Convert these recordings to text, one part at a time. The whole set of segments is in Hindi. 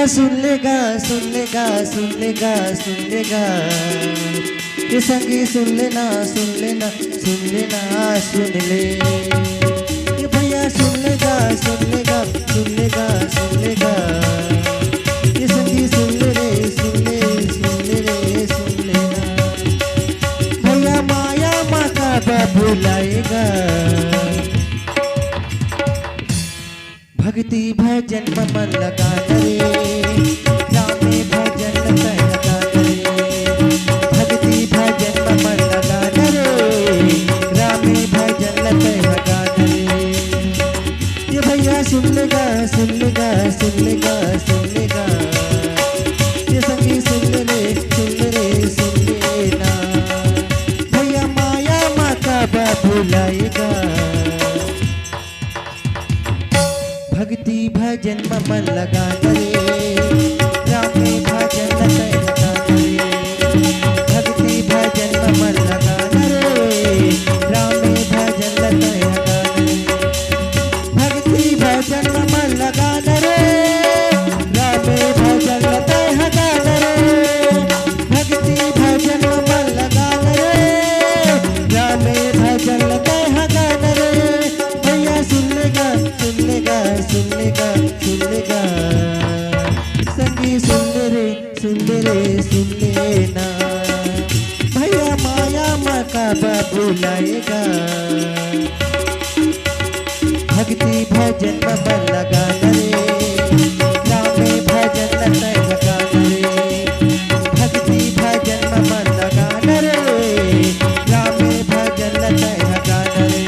सुन लेगा सुन लेगा सुन लेगा सुन लेगा, ये संगी सुन लेना सुन लेना सुन लेना सुन ले। ये भैया सुन लेगा सुन लेगा सुन लेगा सुन लेगा, ये संगी सुन ले रे सुन ले सुन ले रे सुन लेना। भैया माया माँ का बुलाएगा, भक्ति भजन में मन लगा रे, राम में भजन लगा रे। भक्ति भजन में मन लगा रे, राम में भजन लगा रे। ये भैया सुन लेगा सुन लेगा सुन लेगा सुन लेगा, ये संगी सुन ले सुन लेना। भैया माया माँ का बुलाएगा, भक्ति भजन में मन लगा रे, राम में भजन लगा रे। भक्ति भजन में मन लगा रे, राम में भजन लगा रे। भक्ति भजन में मन लगा रे, राम में भजन लगा रे। भक्ति भजन में मन लगा रे, राम में भजन लगा रे। भैया सुन लेगा सुन लेगा सुन लेगा सुन लेगा, संगी सुन रे सुन लेना। भैया माया माँ का बुलाएगा, भक्ति भजन में मन लगा रे, राम में भजन लगा रे। भक्ति भजन में मन लगा रे, राम में भजन लगा रे।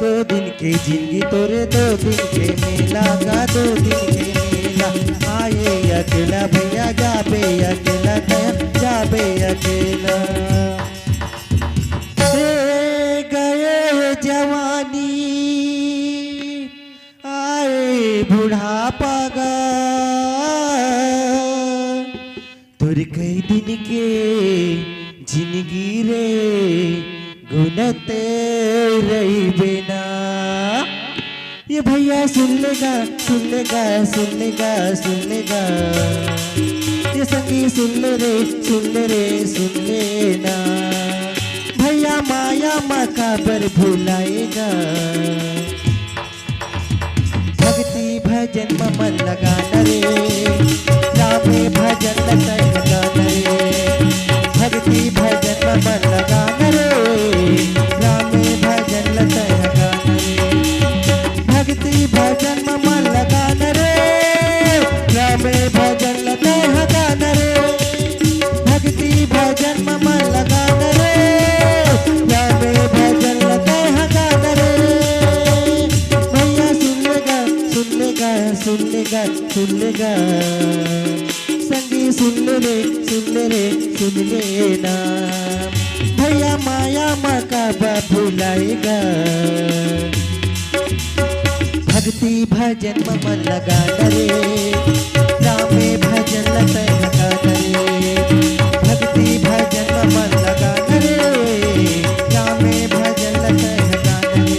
दो दिन के जिंदगी तोरे दो दिन के मेला का, दो दिन के मेला। आए अकेला भैया जाबे अकेला जाबे अकेला। गए जवानी आए बुढ़ापा गा, तुर कई दिन के जिंदगी रे गुनते रही बिना। ये भैया सुन लेगा सुन लेगा सुन लेगा सुन लेगा, ये संगी सुन ले रे सुन लेना। भैया माया माँ का पर भुलाएगा, भक्ति भजन में मन लगा रे, राम में भजन लगा रे। भक्ति भजन में मन लगा रे, राम में भजन लगा रे। भक्ति भजन में मन लगा रे, राम में भजन लगा रे। भक्ति भजन में मन लगा रे, राम में भजन लगा रे। भैया सुन लेगा सुन लेगा सुन लेगा सुन लेगा, संगी सुन ले सुन लेना। भैया माया माँ का बुलाएगा, भक्ति भजन में मन लगा रे, राम में भजन लगा रे। भक्ति भजन में मन लगा रे, राम में भजन लगा रे।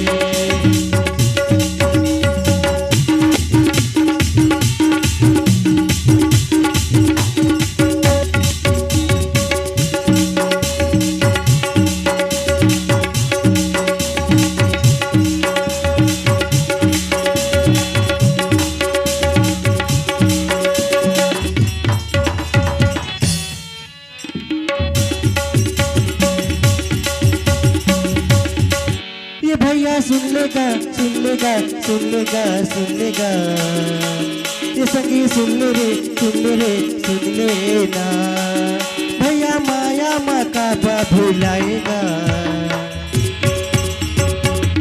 भैया सुन लेगा सुन लेगा सुन लेगा सुन लेगा, ये संगी सुन ले सुन लेना। भैया माया माँ का बुलाएगा,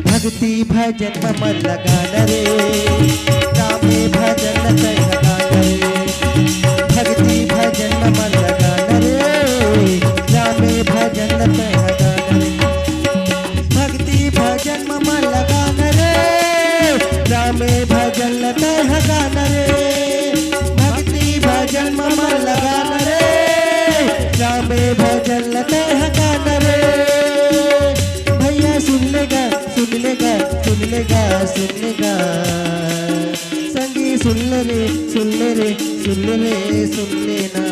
भक्ति भजन में मन लगा रे, राम में भजन लगा रे। भक्ति भजन में मन लगा रे, राम में भजन लगा रे। भक्ति भजन में मन लगा रे, राम में भजन लगा रे। भक्ति भजन में मन लगा रे, राम में भजन लगा रे। भैया सुन लेगा सुन लेगा सुन लेगा संगी सुन ले रे सुन ले रे सुन ले रे सुन लेना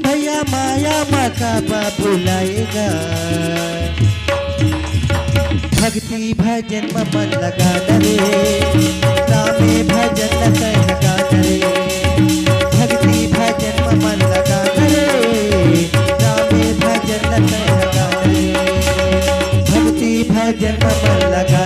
भैया माया माँ का बाबू लाएगा भक्ति भजन में मन लगा रे रामे भजन तय लगा रे भक्ति भजन में मन लगा रे रामे भजन तय लगा रे भक्ति भजन में मन लगा